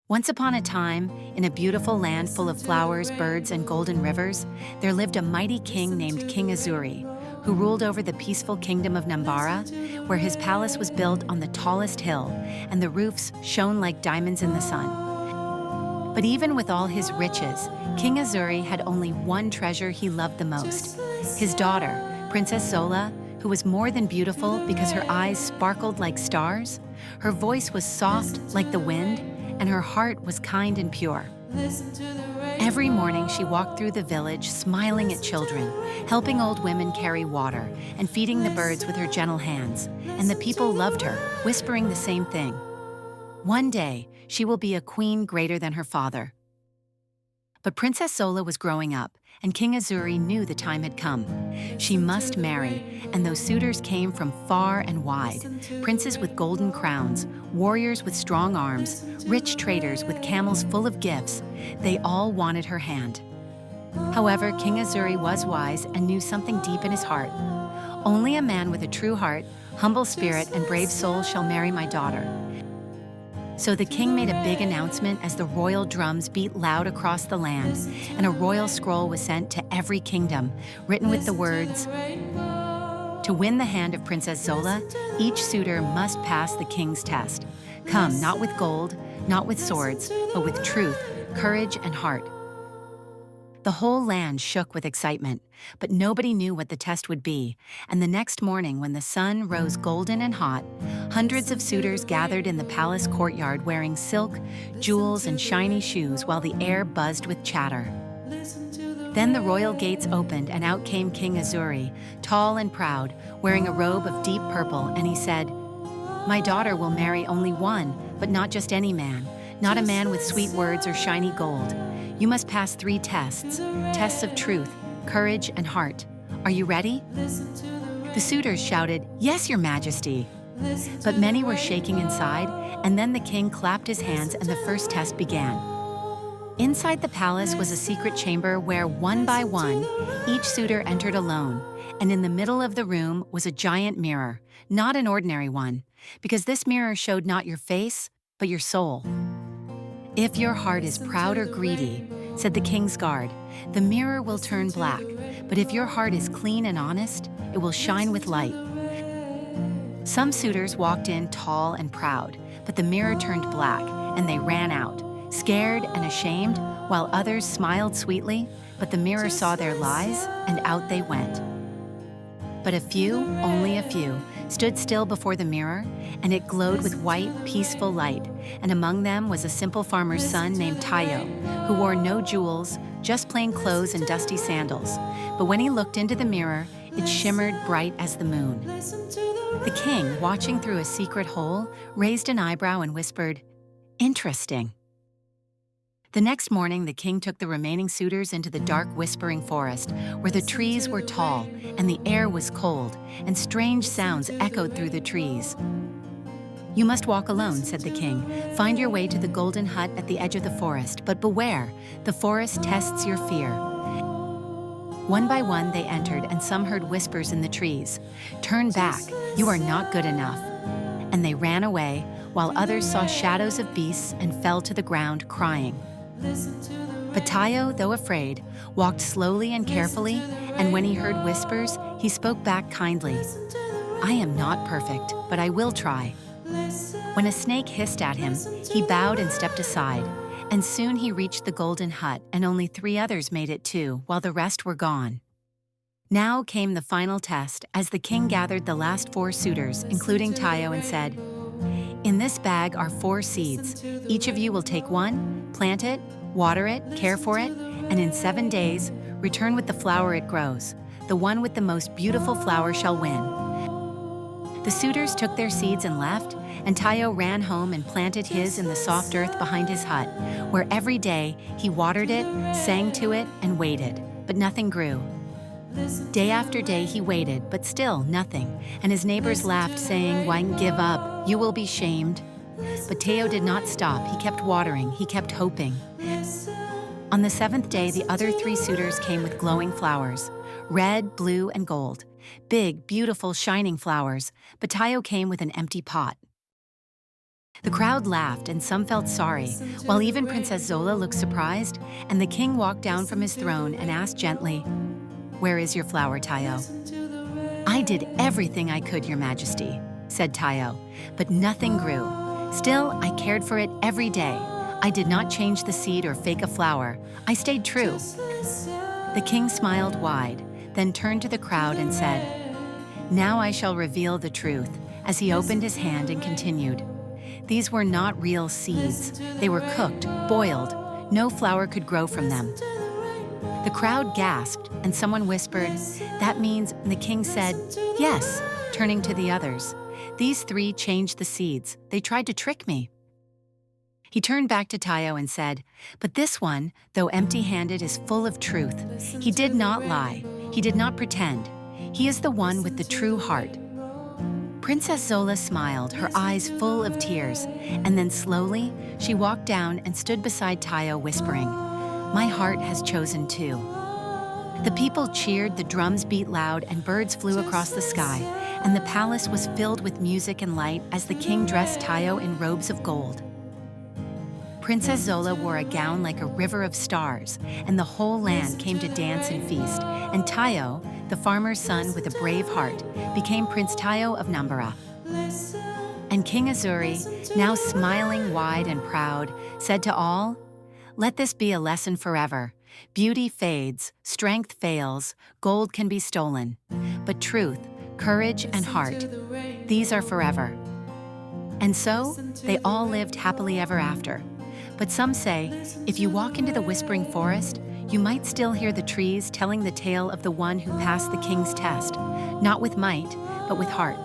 Once upon a time, in a beautiful land full of flowers, birds, and golden rivers, there lived a mighty king named King Azuri, who ruled over the peaceful kingdom of Nambara, where his palace was built on the tallest hill, and the roofs shone like diamonds in the sun. But even with all his riches, King Azuri had only one treasure he loved the most: his daughter, Princess Zola, who was more than beautiful because her eyes sparkled like stars, her voice was soft like the wind, and her heart was kind and pure. Every morning she walked through the village smiling at children, helping old women carry water, and feeding the birds with her gentle hands, and the people loved her, whispering the same thing: one day she will be a queen greater than her father. But Princess Zola was growing up, and King Azuri knew the time had come. She must marry, and those suitors came from far and wide: princes with golden crowns, warriors with strong arms, rich traders with camels full of gifts. They all wanted her hand. However, King Azuri was wise and knew something deep in his heart. Only a man with a true heart, humble spirit, and brave soul shall marry my daughter. So the king made a big announcement as the royal drums beat loud across the land, and a royal scroll was sent to every kingdom, written with the words, "To win the hand of Princess Zola, each suitor must pass the king's test. Come not with gold, not with swords, but with truth, courage, and heart." The whole land shook with excitement, but nobody knew what the test would be, and the next morning when the sun rose golden and hot, hundreds of suitors gathered in the palace courtyard wearing silk, jewels, and shiny shoes while the air buzzed with chatter. Then the royal gates opened and out came King Azuri, tall and proud, wearing a robe of deep purple, and he said, "My daughter will marry only one, but not just any man, not a man with sweet words or shiny gold. You must pass 3 tests, tests of truth, courage, and heart. Are you ready?" The suitors shouted, "Yes, Your Majesty." But many were shaking inside, and then the king clapped his hands and the first test began. Inside the palace was a secret chamber where, one by one, each suitor entered alone, and in the middle of the room was a giant mirror, not an ordinary one, because this mirror showed not your face, but your soul. "If your heart is proud or greedy," said the king's guard, "the mirror will turn black, but if your heart is clean and honest, it will shine with light." Some suitors walked in tall and proud, but the mirror turned black, and they ran out, scared and ashamed, while others smiled sweetly, but the mirror saw their lies, and out they went. But a few, only a few, stood still before the mirror, and it glowed with white, peaceful light, and among them was a simple farmer's son named Tayo, who wore no jewels, just plain clothes and dusty sandals. But when he looked into the mirror, it shimmered bright as the moon. The king, watching through a secret hole, raised an eyebrow and whispered, "Interesting." The next morning, the king took the remaining suitors into the dark, whispering forest, where the trees were tall, and the air was cold, and strange sounds echoed through the trees. "You must walk alone," said the king. "Find your way to the golden hut at the edge of the forest, but beware, the forest tests your fear." One by one they entered, and some heard whispers in the trees. "Turn back, you are not good enough." And they ran away, while others saw shadows of beasts and fell to the ground crying. But Tayo, though afraid, walked slowly and carefully, and when he heard whispers, he spoke back kindly. "I am not perfect, but I will try." When a snake hissed at him, he bowed and stepped aside, and soon he reached the golden hut, and only 3 others made it too, while the rest were gone. Now came the final test, as the king gathered the last 4 suitors, including Tayo, and said, "In this bag are 4 seeds. Each of you will take one, plant it, water it, care for it, and in 7 days, return with the flower it grows. The one with the most beautiful flower shall win." The suitors took their seeds and left, and Tayo ran home and planted his in the soft earth behind his hut, where every day he watered it, sang to it, and waited, but nothing grew. Day after day he waited, but still nothing, and his neighbors laughed, saying, "Why give up? You will be shamed." But Tayo did not stop. He kept watering. He kept hoping. On the 7th day, the other 3 suitors came with glowing flowers, red, blue, and gold. Big, beautiful, shining flowers, but Tayo came with an empty pot. The crowd laughed and some felt sorry, while even Princess Zola looked surprised, and the king walked down from his throne and asked gently, "Where is your flower, Tayo?" "I did everything I could, Your Majesty," said Tayo, "but nothing grew. Still, I cared for it every day. I did not change the seed or fake a flower. I stayed true." The king smiled wide, then turned to the crowd and said, "Now I shall reveal the truth," as he opened his hand and continued. "These were not real seeds. They were cooked, boiled. No flower could grow from them." The crowd gasped, and someone whispered, "That means," and the king said, "Yes," turning to the others. "These three changed the seeds. They tried to trick me." He turned back to Tayo and said, "But this one, though empty-handed, is full of truth. He did not lie. He did not pretend. He is the one with the true heart." Princess Zola smiled, her eyes full of tears, and then slowly, she walked down and stood beside Tayo, whispering, "My heart has chosen too." The people cheered, the drums beat loud, and birds flew across the sky, and the palace was filled with music and light as the king dressed Tayo in robes of gold. Princess Zola wore a gown like a river of stars, and the whole land came to dance and feast, and Tayo, the farmer's son with a brave heart, became Prince Tayo of Nambara. And King Azuri, now smiling wide and proud, said to all, "Let this be a lesson forever. Beauty fades, strength fails, gold can be stolen. But truth, courage, and heart, these are forever." And so, they all lived happily ever after. But some say, if you walk into the whispering forest, you might still hear the trees telling the tale of the one who passed the king's test, not with might, but with heart.